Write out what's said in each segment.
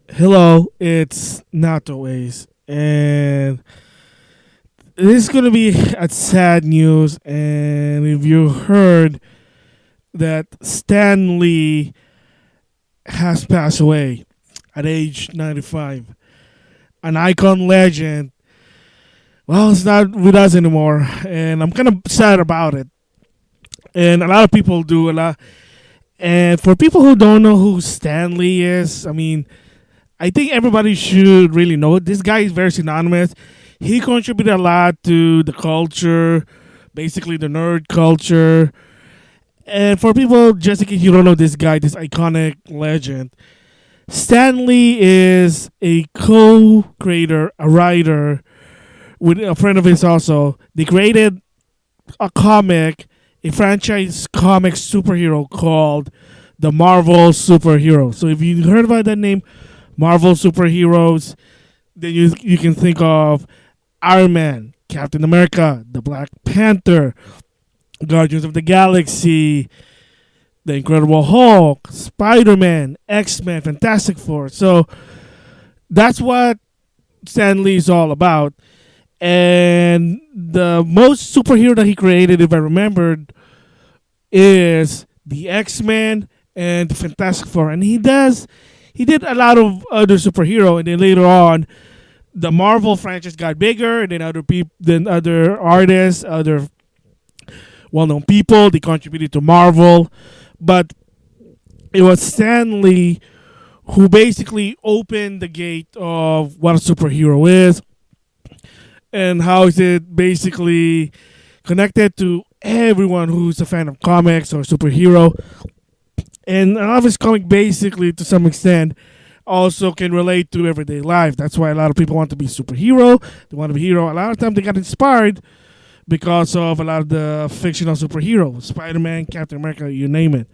Hello, it's NautoAisDx, and this is gonna be a sad news. And if you heard that Stan Lee has passed away at age 95, an icon legend, well, it's not with us anymore, and I'm kind of sad about it. And a lot of people do a lot. And for people who don't know who Stan Lee is, I mean, I think everybody should really know it. This guy is very synonymous. He contributed a lot to the culture, basically the nerd culture. And for people, just in case you don't know this guy, this iconic legend, Stan Lee is a co-creator, a writer with a friend of his also. They created a comic, a franchise comic superhero called the Marvel Superhero. So if you heard about that name, Marvel superheroes, then you can think of Iron Man, Captain America, the Black Panther, Guardians of the Galaxy, the Incredible Hulk, Spider-Man, X-Men, Fantastic Four. So that's what Stan Lee is all about. And the most superhero that he created, if I remembered, is the X-Men and the Fantastic Four. And he did a lot of other superhero, and then later on the Marvel franchise got bigger, and then other artists, other well-known people, they contributed to Marvel. But it was Stan Lee who basically opened the gate of what a superhero is and how is it basically connected to everyone who's a fan of comics or superhero. And a lot of his comic basically to some extent also can relate to everyday life. That's why a lot of people want to be superhero. They want to be hero. A lot of times they got inspired because of a lot of the fictional superheroes, Spider-Man, Captain America, you name it.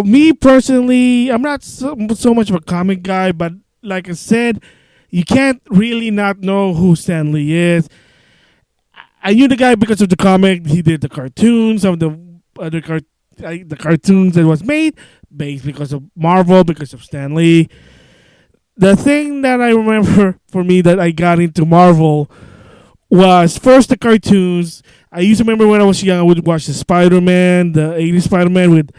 Me personally, I'm not so much of a comic guy, but like I said, you can't really not know who Stan Lee is. I knew the guy because of the comic. He did the cartoons, some of the other the cartoons that was made, based because of Marvel, because of Stan Lee. The thing that I remember for me that I got into Marvel was first the cartoons. I used to remember when I was young, I would watch the Spider-Man, the 80s Spider-Man with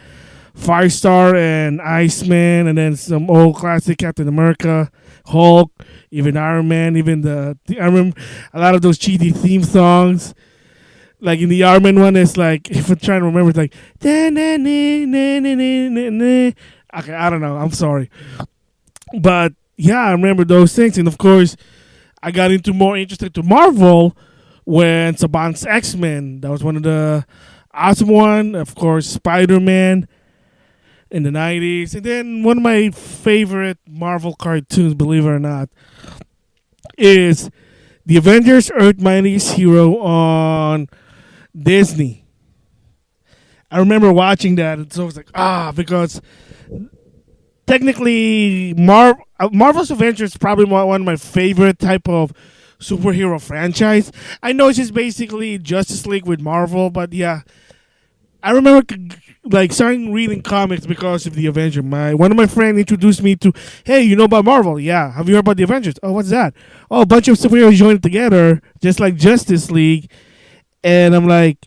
Firestar and Iceman, and then some old classic Captain America, Hulk, even Iron Man, even I remember a lot of those cheesy theme songs. Like in the Iron Man one, it's like, if I'm trying to remember, it's like, okay, I don't know, I'm sorry. But yeah, I remember those things. And of course, I got into more interested to Marvel when Saban's X-Men. That was one of the awesome one. Of course, Spider-Man in the 90s. And then one of my favorite Marvel cartoons, believe it or not, is the Avengers Earth Mightiest Hero on Disney. I remember watching that, and so I was like, because technically, Marvel's Avengers is probably one of my favorite type of superhero franchise. I know it's just basically Justice League with Marvel, but yeah, I remember like starting reading comics because of the Avengers. One of my friends introduced me to, hey, you know about Marvel? Yeah. Have you heard about the Avengers? Oh, what's that? Oh, a bunch of superheroes joined together, just like Justice League. And I'm like,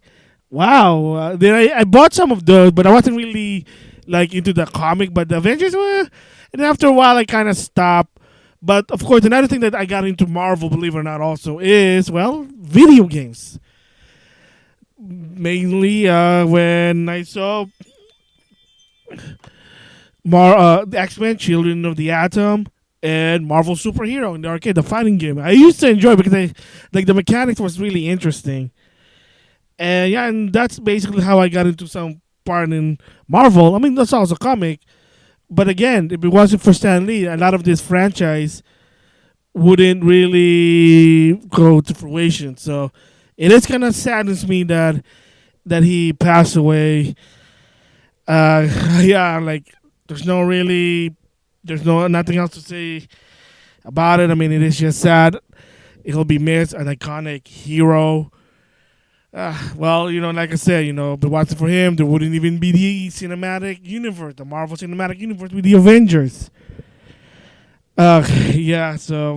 wow. Then I bought some of those, but I wasn't really like into the comic. But the Avengers were, and after a while, I kind of stopped. But of course, another thing that I got into Marvel, believe it or not, also is, well, video games. Mainly when I saw the X-Men, Children of the Atom, and Marvel Superhero in the arcade, the fighting game. I used to enjoy it because like the mechanics was really interesting. And yeah, and that's basically how I got into some part in Marvel. I mean, that's also a comic. But again, if it wasn't for Stan Lee, a lot of this franchise wouldn't really go to fruition. So it is kind of saddens me that he passed away. Yeah, like there's no nothing else to say about it. I mean, it is just sad. He'll be missed, an iconic hero. Well, like I said, if it wasn't for him, there wouldn't even be the cinematic universe, the Marvel cinematic universe with the Avengers. Yeah. So,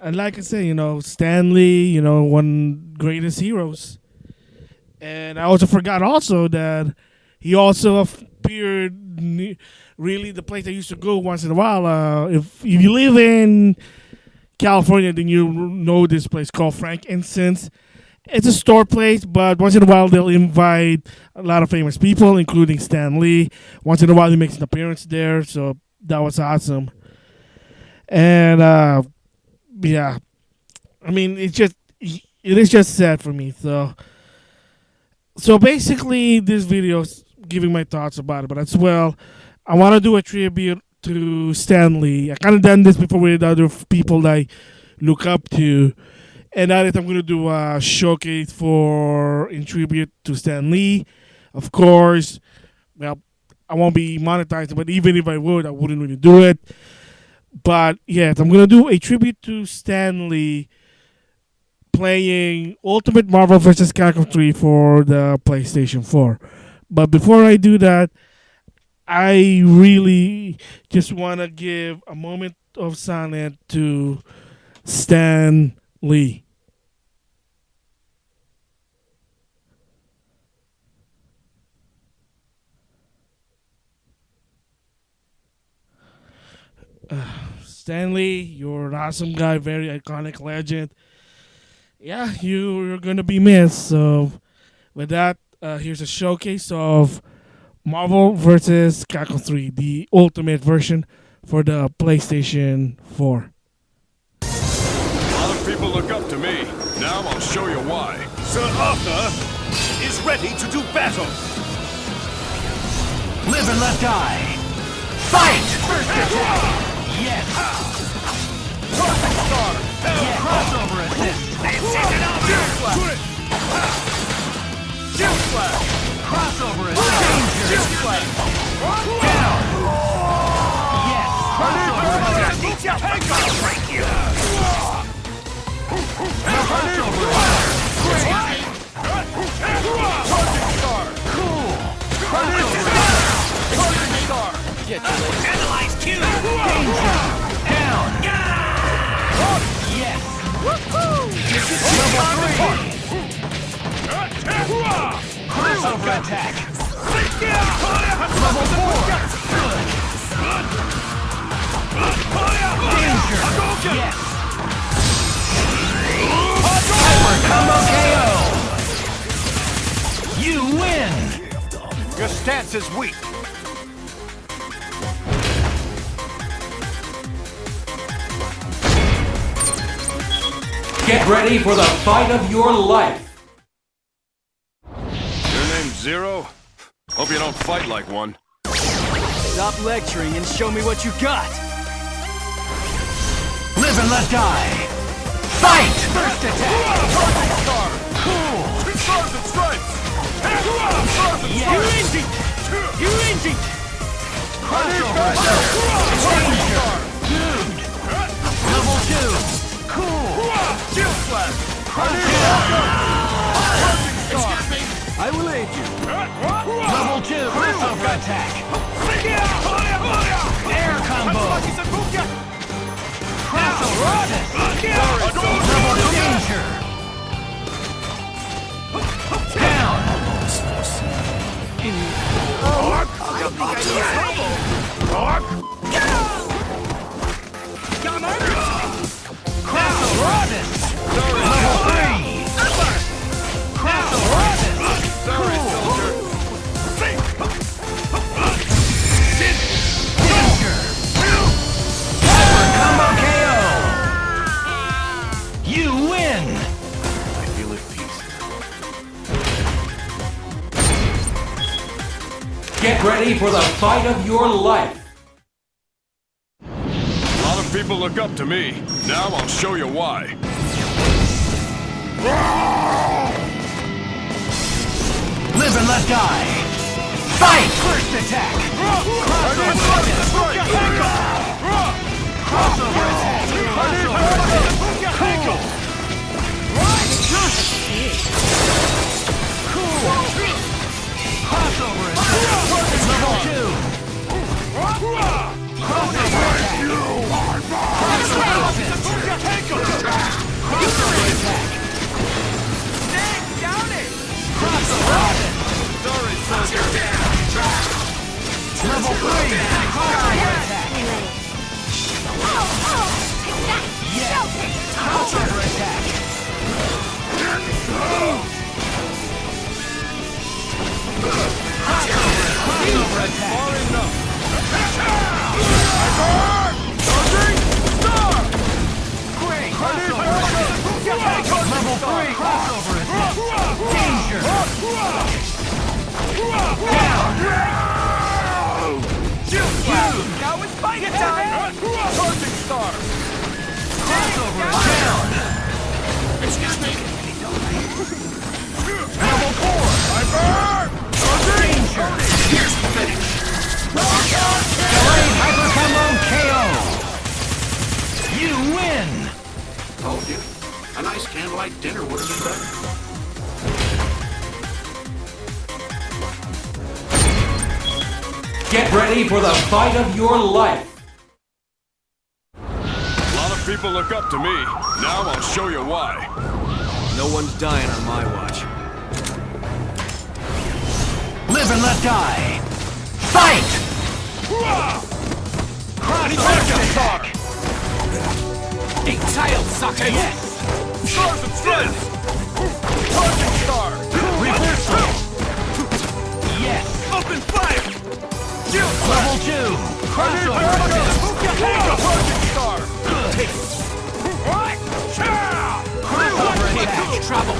and like I said, Stanley, one greatest heroes, and I also forgot also that he also appeared really the place I used to go once in a while. If you live in California, then you know this place called Frankincense. It's a store place, but once in a while they'll invite a lot of famous people, including Stan Lee. Once in a while he makes an appearance there, so that was awesome. And yeah, I mean it is just sad for me. So basically, this video is giving my thoughts about it, but as well, I want to do a tribute to Stan Lee. I kind of done this before with other people that I look up to. And now that I'm going to do a showcase in tribute to Stan Lee. Of course, well, I won't be monetized, but even if I would, I wouldn't really do it. But yes, I'm going to do a tribute to Stan Lee playing Ultimate Marvel vs. Capcom 3 for the PlayStation 4. But before I do that, I really just want to give a moment of silence to Stan Lee. Stan Lee, you're an awesome guy, very iconic legend. Yeah, you're gonna be missed. So, with that, here's a showcase of Marvel vs. Capcom 3, the ultimate version for the PlayStation 4. A lot of people look up to me. Now I'll show you why. Sir Arthur is ready to do battle. Live and let die. Fight! First attack! Yes! Perfect star. Yes! Crossover assist! Shield slash. Crossover assist! Danger! Shield slash. Down! Yes! Crossover assist! I'll break you. Crossover assist! Great! Perfect star. Cool! Crossover assist! Perfect star. Analyze Q! Danger! Down! Yes! Level 3! Crossover attack! Level 4! Good! Danger! Yes! Hyper combo KO! You win! Your stance is weak. Get ready for the fight of your life. Your name's Zero? Hope you don't fight like one. Stop lecturing and show me what you got! Live and let die! Fight! First attack! Perfect star. Cool! Stars and stripes. Yes! Yurenji! Crossover attack! Danger! Dude! Level 2! Cool! Shield slash. Crossover! I will aid you. Level 2! Crossover attack! Air combo! Crossover assist! Level danger! Down! Crossover assist! Level 3! Crossover assist! Sorry, soldier. Danger! Hyper combo KO! You win! I feel at peace. Get ready for the fight of your life. A lot of people look up to me. Now I'll show you why. Live and let die! Fight! First attack! Crossover assist! Crossover attack! Crossover assist! Cool! Crossover assist! Level 2! Crossover attack! attack. Far enough. Charging star. Great. Crossover assist. Level 3 crossover assist. Danger. Down. Now it's fight time! Charging star. Crossover down. Excuse me. Level 4. Danger. Here's the finish. Delayed hyper combo KO. You win. Told you. A nice candlelight dinner would have been better. Get ready for the fight of your life. A lot of people look up to me. Now I'll show you why. No one's dying on my watch. Live and let die. Fight. Crossover attack. A child sucker! Yes. Stars and strength. Charging star. Reversal. Yes. Open fire. Level 2. Crossover assist. Charging star. Crossover attack. Trouble!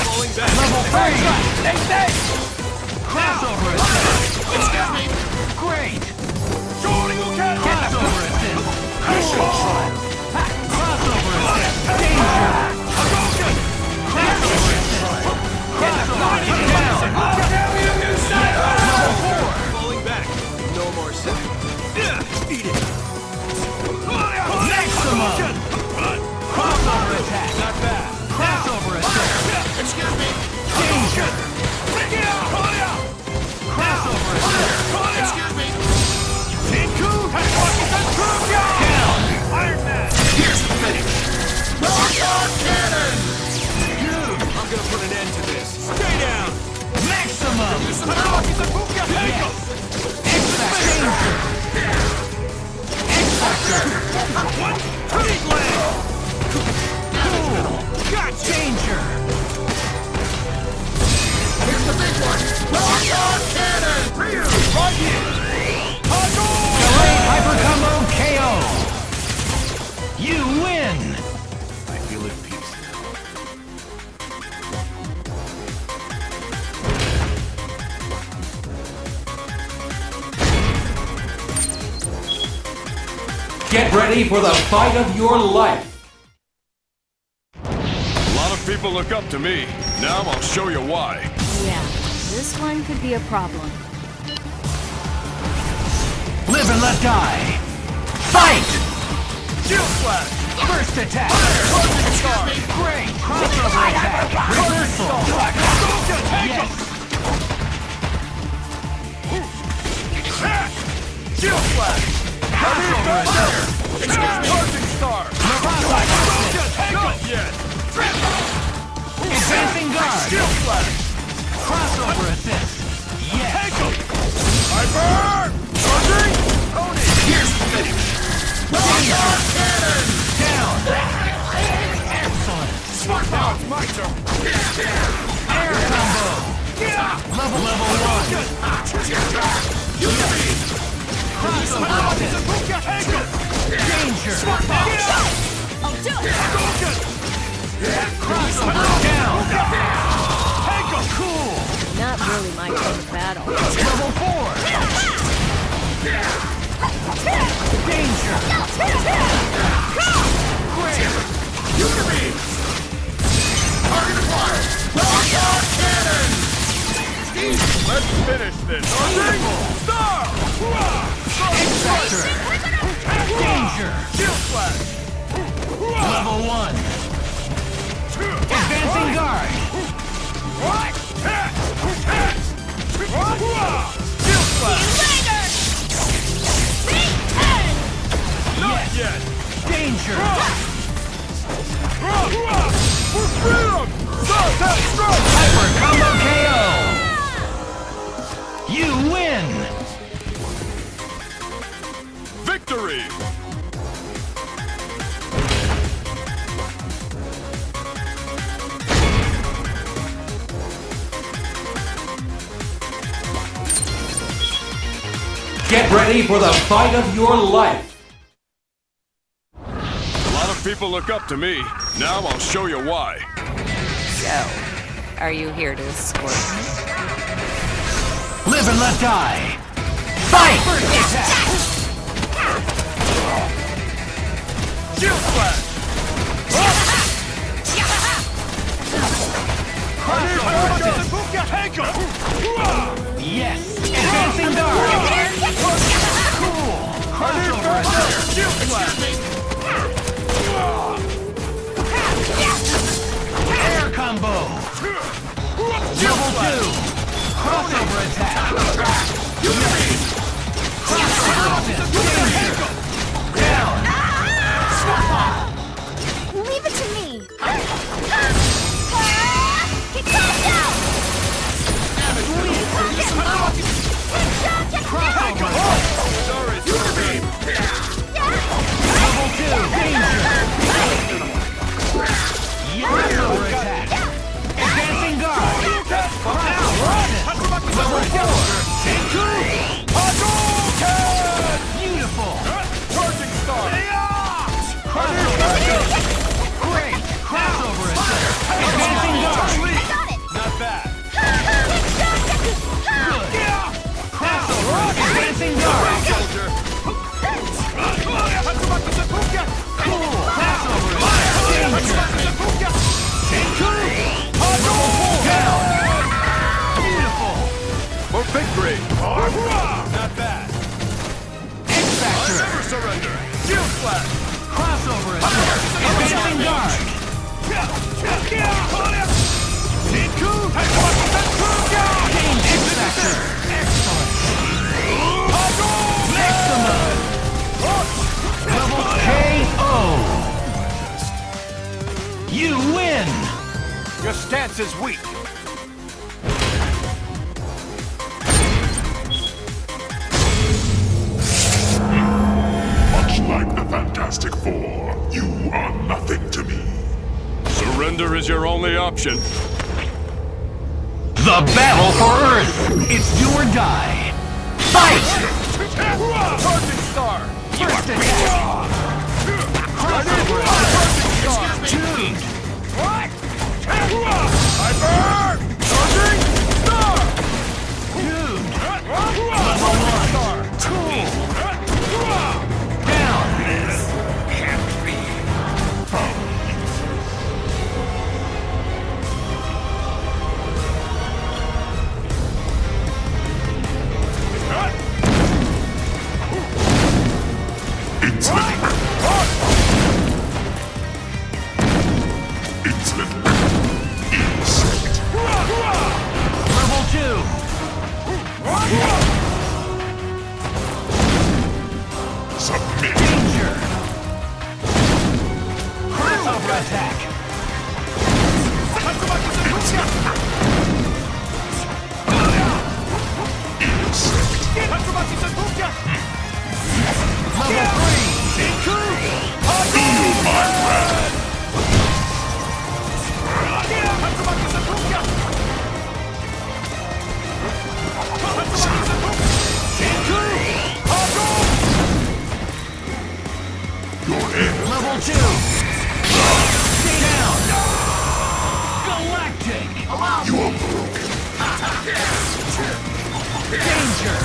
Falling back! Level 3. Crossover assist. Great. Crossover assist. Crossover assist. Danger. Crossover assist. Crossover down. Level 4. Falling back! No more sitting. Eat it! Maximum. Crossover attack. Not bad! Crossover assist. Excuse me. Danger. Crossover assist. Excuse me. Down. Here's the finish. I'm gonna put an end to this. Stay down! Maximum. Yes. X-Factor. Cool. Danger. Here's the big one. Delayed hyper combo KO. You win. I feel at peace now. Get ready for the fight of your life. A lot of people look up to me. Now I'll show you why. Yeah, this one could be a problem. Live and let die. Fight. Shield slash. First attack. Great. Crossover attack. Reversal. Yes. Shield slash. Crossover attack. Charging star. Not yet. Advancing guard. Shield slash. Crossover assist. Yes. Hyper. Charging. Tony. Here's the finish. Down. Excellent. Now it's my turn. Air combo. Level 1. Crossover assist. Danger. I'll do it! Crossover down. Cool. Not really my kind of battle. Level 4. Danger. Great. Let's finish this. Star. X-Factor. Danger. Shield slash. Level 1. Advancing guard. Shield slash. Not Yes. yet. Danger. For freedom. Stop stroke. Hyper combo KO. You win. Victory. Get ready for the fight of your life. A lot of people look up to me. Now I'll show you why. So, are you here to escort me? Live and let die. Fight! First attack! Shield Slash! Yes! Advancing guard! Cool! Crossover attack! Shield Slash! Air combo! Double 2! Crossover attack! Crossover attack! Down! Leave it to me! Excelsior! Double 2! Danger! Crossover attack! Advancing guard! Level 4! Beautiful! Charging Star! Crossover attack! Great! Crossover attack! Advancing guard! Not bad. Crossover! Advancing guard! Soldier! Cool! Crossover attack! Down! Beautiful! For victory! Not bad. X-Factor! Never surrender. Shield Slash! Crossover attack! Advancing guard! X-Factor! Excellent! Maximum! Level KO! You win! Your stance is weak. Much like the Fantastic Four, you are nothing to me. Surrender is your only option. The battle for Earth! It's do or die! Fight! Charging Star! First attack! Crossover attack! Tuned! I burn! Charging Star! Tuned! Level 1! Cool! Down! Insolent. Insect. Level 2! Submit. Danger! Crossover attack! Level 3! Feel my wrath. Your end. Level 2! Stay down! Galactic! You are broken. Danger!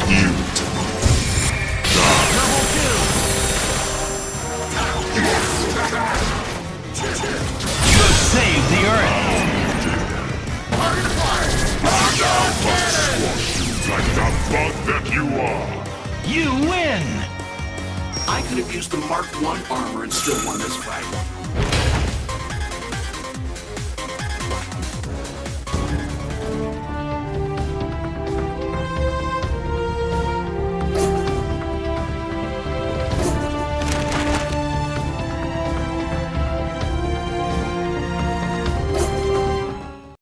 You Level 2! You have saved the Earth! like the bug that you are. You win! I could have used the Mark I armor and still won this fight.